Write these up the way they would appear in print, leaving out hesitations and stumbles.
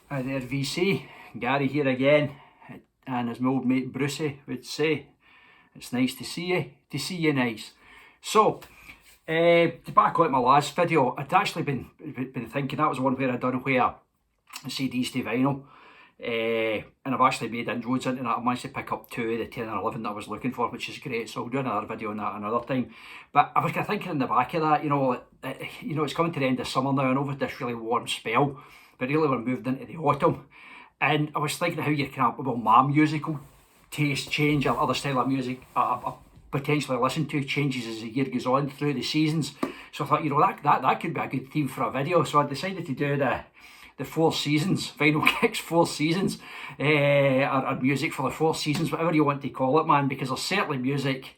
Hi there, VC. Gary here again, and as my old mate Brucey would say, it's nice to see you. To see you nice. So, to back on my last video, I'd actually been thinking that was one where I'd done where CDs to vinyl, and I've actually made inroads into that. I managed to pick up 2 of the 10 and 11 that I was looking for, which is great. So I'll do another video on that another time. But I was kind of thinking in the back of that, it's coming to the end of summer now, and over this really warm spell. But really we're moved into the autumn, and I was thinking how you can, well, my musical taste change, or other style of music I potentially listen to changes as the year goes on through the seasons. So I thought, that could be a good theme for a video. So I decided to do the 4 seasons, Vinyl Kicks 4 seasons, or music for the 4 seasons, whatever you want to call it, man, because there's certainly music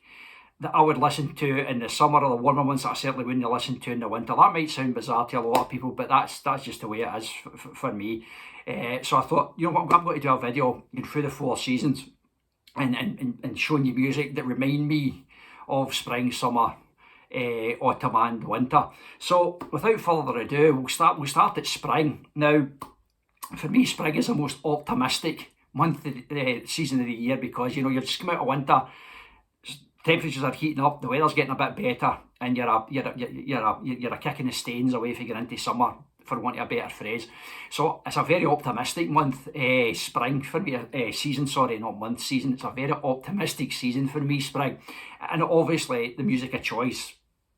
that I would listen to in the summer, or the warmer months that I certainly wouldn't listen to in the winter. That might sound bizarre to a lot of people, but that's just the way it is for me. So I thought, you know what, I'm going to do a video going through the 4 seasons and showing you music that remind me of spring, summer, autumn and winter. So without further ado, we'll start at spring. Now, for me, spring is the most optimistic season of the year, because you've just come out of winter. Temperatures are heating up, the weather's getting a bit better, and you're a kicking the stains away if you get into summer, for want of a better phrase. So it's a very optimistic spring for me, season, sorry, not month, season. It's a very optimistic season for me, spring. And obviously the music of choice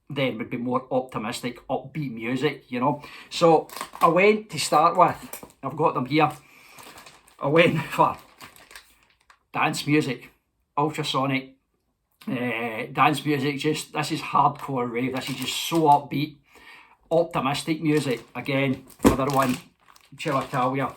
then would be more optimistic, upbeat music, So I went, to start with, I've got them here, I went for dance music, ultrasonic, dance music. This is hardcore rave. This is just so upbeat, optimistic music. Again, another one, shall I tell you,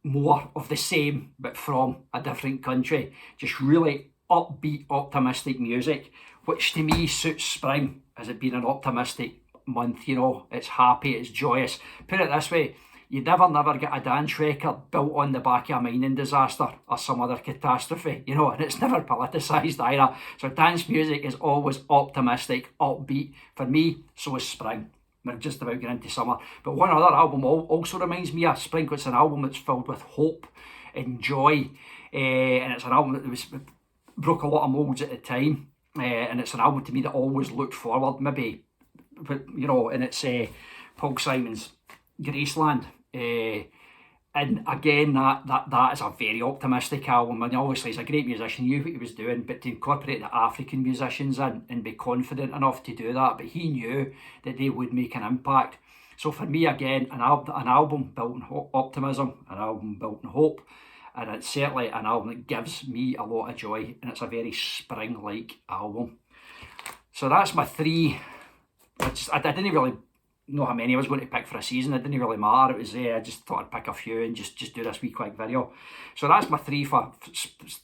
more of the same but from a different country. Just really upbeat, optimistic music, which to me suits spring as it being an optimistic month. It's happy, it's joyous. Put it this way, you never get a dance record built on the back of a mining disaster or some other catastrophe, and it's never politicised either. So dance music is always optimistic, upbeat. For me, so is spring. We're just about getting into summer. But one other album also reminds me of spring. It's an album that's filled with hope and joy. And it's an album that broke a lot of moulds at the time. And it's an album to me that always looked forward, maybe, and it's Paul Simon's Graceland. And again, that is a very optimistic album, and obviously he's a great musician, he knew what he was doing, but to incorporate the African musicians in and be confident enough to do that, but he knew that they would make an impact. So for me, again, an album built on optimism, an album built on hope, and it's certainly an album that gives me a lot of joy, and it's a very spring-like album. So that's my 3. I didn't really know how many I was going to pick for a season. It didn't really matter. It was I just thought I'd pick a few and just do this wee quick video. So that's my 3 for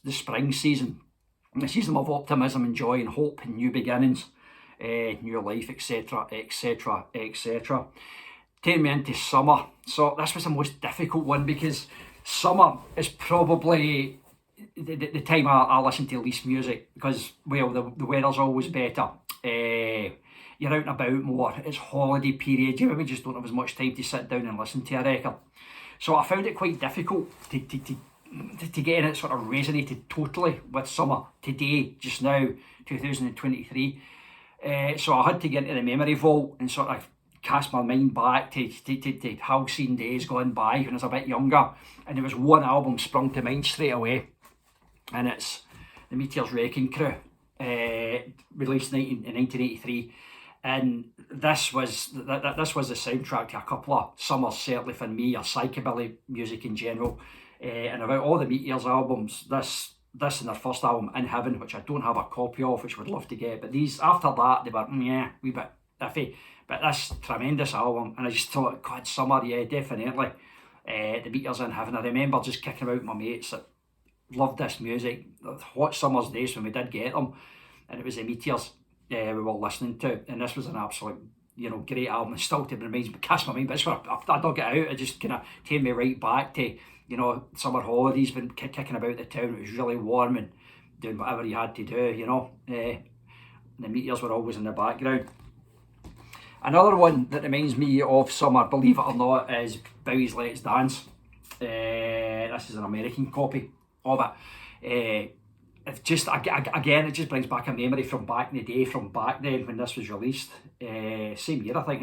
the spring season. The season of optimism and joy and hope and new beginnings, new life, etc, etc, etc. Take me into summer. So this was the most difficult one, because summer is probably the time I listen to least music, because, well, the weather's always better. You're out and about more, it's holiday period, you maybe just don't have as much time to sit down and listen to a record. So I found it quite difficult to get in it, sort of resonated totally with summer today, just now, 2023. So I had to get into the memory vault and sort of cast my mind back to halcyon days gone by when I was a bit younger, and there was one album sprung to mind straight away, and it's the Meteors Wrecking Crew, released in 1983. And this was the soundtrack to a couple of summers, certainly for me, or psychobilly music in general. And about all the Meteors albums, this and their first album, In Heaven, which I don't have a copy of, which I would love to get. But these, after that, they were, wee bit iffy. But this tremendous album, and I just thought, God, summer, yeah, definitely. The Meteors, In Heaven. I remember just kicking about with my mates that loved this music. Hot summer's days when we did get them, and it was the Meteors we were listening to, and this was an absolute, great album. And still to reminds me, cast my mind, but it's where I dug it out. It just kind of take me right back to, summer holidays, when kicking about the town. It was really warm and doing whatever you had to do. The Meteors were always in the background. Another one that reminds me of summer, believe it or not, is Bowie's Let's Dance. This is an American copy of it. It's just, again, it just brings back a memory from back in the day, from back then when this was released. Same year, I think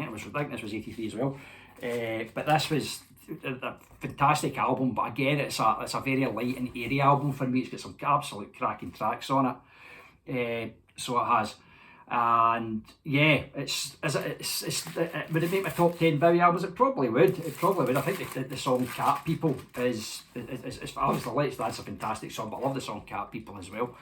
this was 83 as well. But this was a fantastic album, but again, it's a very light and airy album for me. It's got some absolute cracking tracks on it. So it has. And yeah, would it make my top 10 Bowie albums? It probably would. I think the song Cat People is obviously Let's Dance a fantastic song, but I love the song Cat People as well.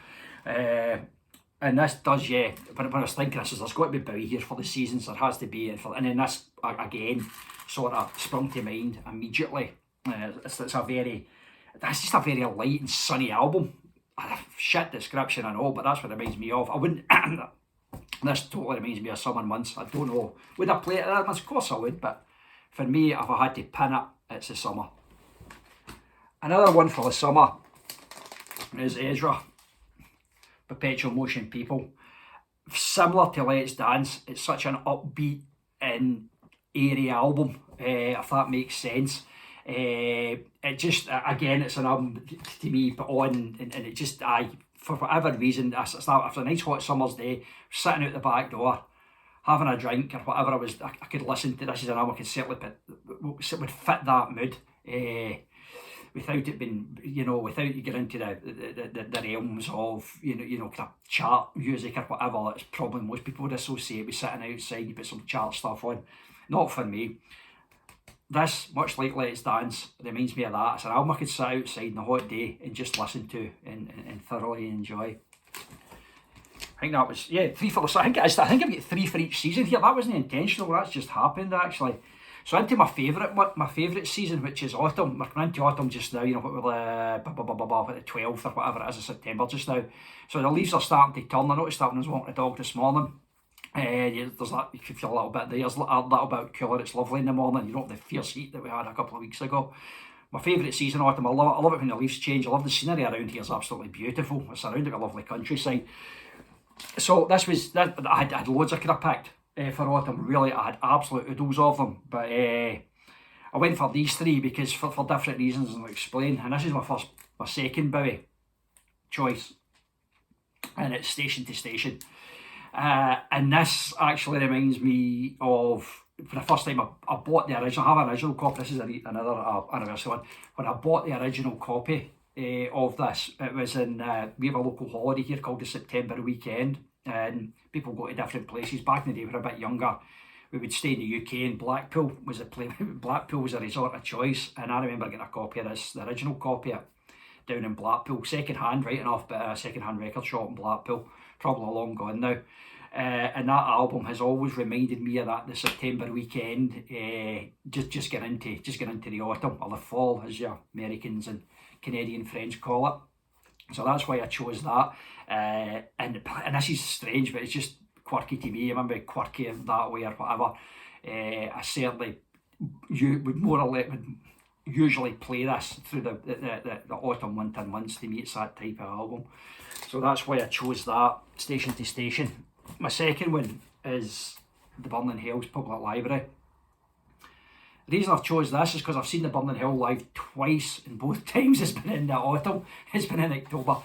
And this does, yeah. When I was thinking this, there's got to be Bowie here for the seasons. There has to be, and then this again sort of sprung to mind immediately. That's just a very light and sunny album. Shit description, I know, but that's what it reminds me of. I wouldn't. This totally reminds me of summer months. I don't know. Would I play it? Of course I would, but for me, if I had to pin it, it's the summer. Another one for the summer is Ezra, Perpetual Motion People. Similar to Let's Dance, it's such an upbeat and airy album, if that makes sense. It just, again, it's an album to me put on, and it just, for whatever reason, after a nice hot summer's day, sitting out the back door, having a drink or whatever I could listen to this as an album. I could certainly would fit that mood, without it being, without you get into the realms of, kind of chart music or whatever. That's probably most people would associate with sitting outside, you put some chart stuff on. Not for me. This, much like Let's Dance, reminds me of that. It's an album I could sit outside on a hot day and just listen to and thoroughly enjoy. I think that was, 3 for the, I think I've got 3 for each season here. That wasn't intentional, that's just happened actually. So into my favourite season, which is autumn. We're coming into autumn just now, what we're the 12th or whatever it is of September just now. So the leaves are starting to turn. I noticed that when I was walking the dog this morning. There's that, you can feel a little bit there, a little bit cooler. It's lovely in the morning. You don't have the fierce heat that we had a couple of weeks ago. My favourite season, autumn. I love it when the leaves change. I love the scenery around here. It's absolutely beautiful. It's surrounded by a lovely countryside. So I had loads I could have picked for autumn. Really, I had absolute oodles of them. But I went for these 3 because for different reasons, and I'll explain. And this is my second Bowie choice, and it's Station to Station. And this actually reminds me of, for the first time I bought the original. I have an original copy. This is another anniversary one. When I bought the original copy of this, it was in, we have a local holiday here called the September Weekend, and people go to different places. Back in the day when we were a bit younger, we would stay in the UK, and Blackpool was a resort of choice. And I remember getting a copy of this, the original copy of it, down in Blackpool, second hand, right enough, but a second hand record shop in Blackpool, probably long gone now. And that album has always reminded me of that, the September Weekend, just get into the autumn, or the fall as your Americans and Canadian friends call it. So that's why I chose that. And this is strange, but it's just quirky to me. I remember quirky that way or whatever. I certainly would usually play this through the autumn winter months. To me, it's that type of album. So that's why I chose that, Station to Station. My second one is the Burning Hills Public Library. The reason I've chose this is because I've seen the Burning Hill live twice, and both times it's been in the autumn. It's been in October.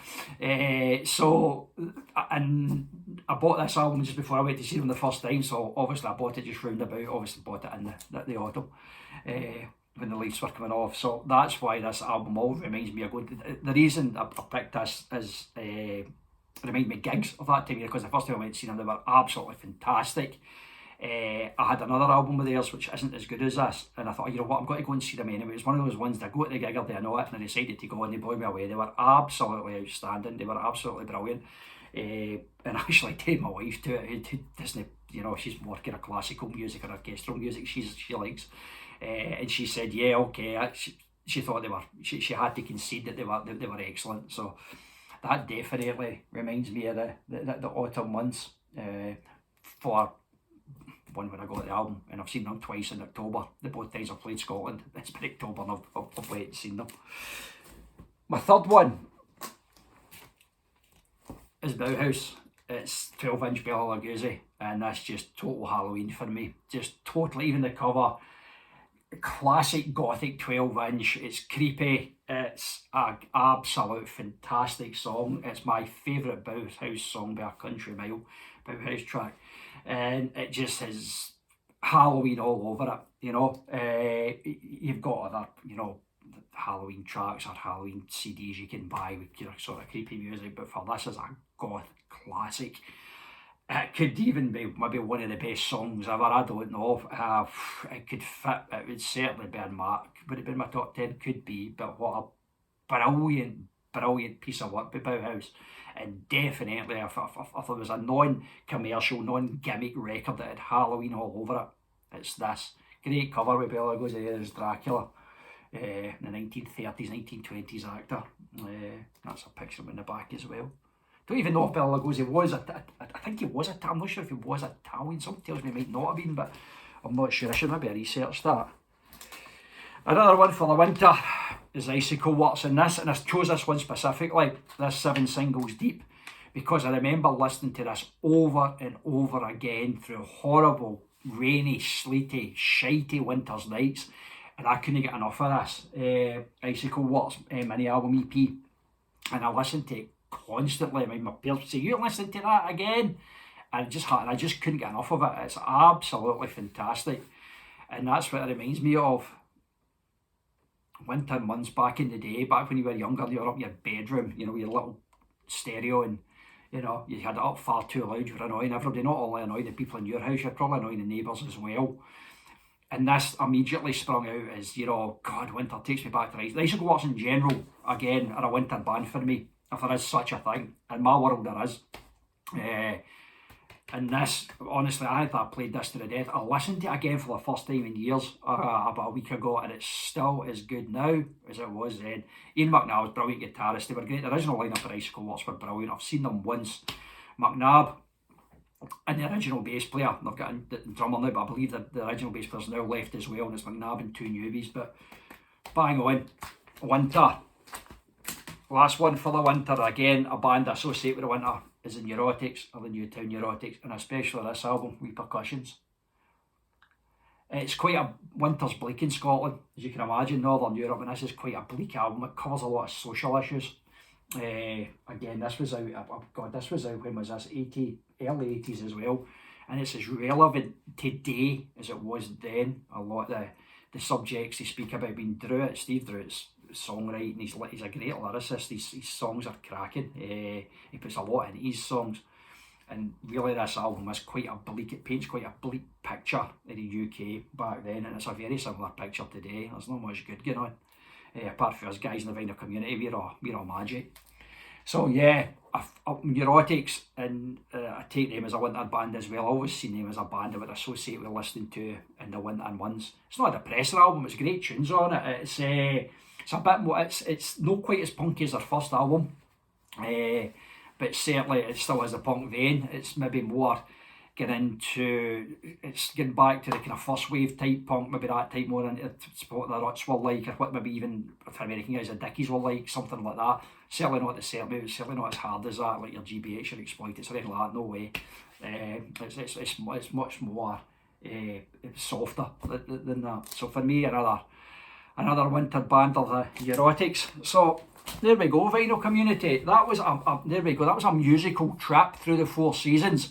And I bought this album just before I went to see them the first time, so obviously I bought it just round about. Obviously bought it in the autumn, when the leaves were coming off. So that's why this album always reminds me of going. The reason I picked this is remind me gigs of that time, because the first time I went to see them, they were absolutely fantastic. I had another album of theirs which isn't as good as this, and I thought, you know what, I'm going to go and see them anyway. It's one of those ones that I go to the gig or do I know it, and I decided to go, and they blew me away. They were absolutely outstanding. They were absolutely brilliant. And I actually take my wife to it, who doesn't, she's more kind of classical music or orchestral music she likes, and she said, yeah, okay. She thought she had to concede that they were excellent. So that definitely reminds me of the autumn months. For one, when I got the album, and I've seen them twice in October. The both times I've played Scotland, it's been October and I've went and seen them. My third one is Bauhaus. it's 12-inch Bela Lugosi, and that's just total Halloween for me. Just totally, even the cover, classic gothic 12-inch. It's creepy. It's an absolute fantastic song. It's my favourite Bauhaus song by a country mile, Bauhaus track, and it just has Halloween all over it. You know, you've got other, you know, Halloween tracks or Halloween CDs you can buy with, you know, sort of creepy music, but for this is a goth classic. It could even be maybe one of the best songs ever. I don't know. It could fit. It would certainly be in my. Would it be in my top 10? Could be. But what a brilliant piece of work by Bauhaus. And definitely, if there was a non-commercial, non-gimmick record that had Halloween all over it, it's this. Great cover with Bela Lugosi as Dracula. The 1930s, 1920s actor. That's a picture of him in the back as well. Don't even know if Bela Lugosi was, I think he was Italian. I'm not sure if he was Italian. Something tells me he might not have been, but I'm not sure. I should maybe research that. Another one for the winter is Icicle Works, and I chose this one specifically, this 7 Singles Deep, because I remember listening to this over and over again through horrible, rainy, sleety, shitey winter's nights, and I couldn't get enough of this Icicle Works mini album EP, and I listened to it constantly. I mean, my parents say, "You listen to that again?" And I just couldn't get enough of it. It's absolutely fantastic, and that's what it reminds me of. Winter months back in the day, back when you were younger, you were up in your bedroom, you know, your little stereo, and you know, you had it up far too loud. You were annoying everybody, not only annoying the people in your house, you're probably annoying the neighbours as well. And this immediately sprung out as, you know, God, winter takes me back to the Icicle Works in general, again, are a winter band for me, if there is such a thing. In my world, there is. And this, honestly, I thought I played this to the death. I listened to it again for the first time in years, about a week ago, and it's still as good now as it was then. Ian McNabb was a brilliant guitarist. They were great. The original lineup of Icicle Works were brilliant. I've seen them once. McNabb and the original bass player, they've got a drummer now, but I believe that the original bass player's now left as well, and it's McNabb and 2 newbies. But bang on, winter. Last one for the winter, again, a band associated with the winter is the Neurotics, or the Newtown Neurotics, and especially this album, Repercussions. It's quite a winter's bleak in Scotland, as you can imagine, Northern Europe, and this is quite a bleak album. It covers a lot of social issues. Again, this was out, this was out, when was this? Early 80s as well, and it's as relevant today as it was then. A lot of the subjects they speak about being Druitt, Steve Druitt's songwriting, he's a great lyricist. His songs are cracking. He puts a lot in his songs, and really this album is quite a bleak, it paints quite a bleak picture of the UK back then, and it's a very similar picture today. There's not much good going on, apart from us guys in the Vinyl community. We're all magic. So yeah, Neurotics, and I take them as a winter band as well. I always seen them as a band I would associate with listening to in the winter months. It's not a depressing album, it's great tunes on it. It's a bit more, it's not quite as punky as their first album, but certainly it still has a punk vein. It's maybe more getting back to the kind of first wave type punk, maybe that type, more into what the Ruts were like, or what maybe even for American guys the Dickies were like, something like that. Certainly not the Serbians, certainly not as hard as that, like your GBH or Exploiters or anything like that, no way. It's much more softer than that. So for me, another winter band of the Neurotics. So there we go, Vinyl community. That was there we go. That was a musical trip through the 4 seasons.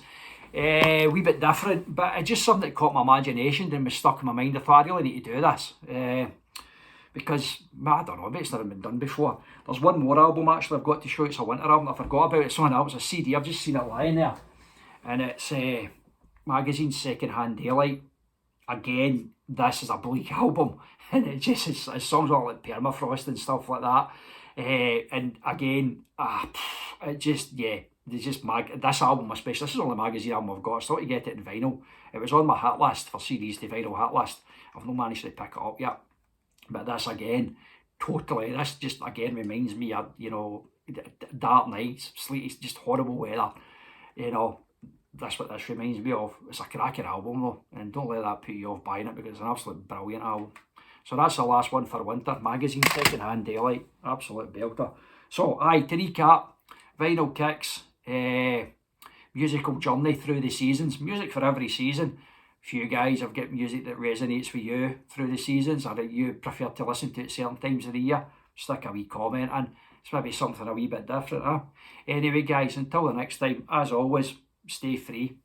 Wee bit different, but it's just something that caught my imagination and was stuck in my mind. I thought I really need to do this, because I don't know, maybe it's never been done before. There's one more album actually I've got to show you. It's a winter album I forgot about. It's someone else, a CD. I've just seen it lying there, and it's Magazine Secondhand Daylight. Again, this is a bleak album, and it's songs all like Permafrost and stuff like that. And again, it just, yeah. This album especially, this is the only magazine album I've got. I thought to get it in vinyl. It was on my hit list for CDs to vinyl hit list. I've not managed to pick it up yet. But this again, this just again reminds me of, you know, dark nights, sleety, just horrible weather. You know, that's what this reminds me of. It's a cracking album though, and don't let that put you off buying it, because it's an absolute brilliant album. So that's the last one for winter. Magazine Secondhand Daylight, absolute belter. So to recap, Vinyl Kicks, musical journey through the seasons. Music for every season. If you guys have got music that resonates with you through the seasons, or that you prefer to listen to at certain times of the year, stick a wee comment in. It's maybe something a wee bit different, huh? Anyway, guys, until the next time, as always, stay free.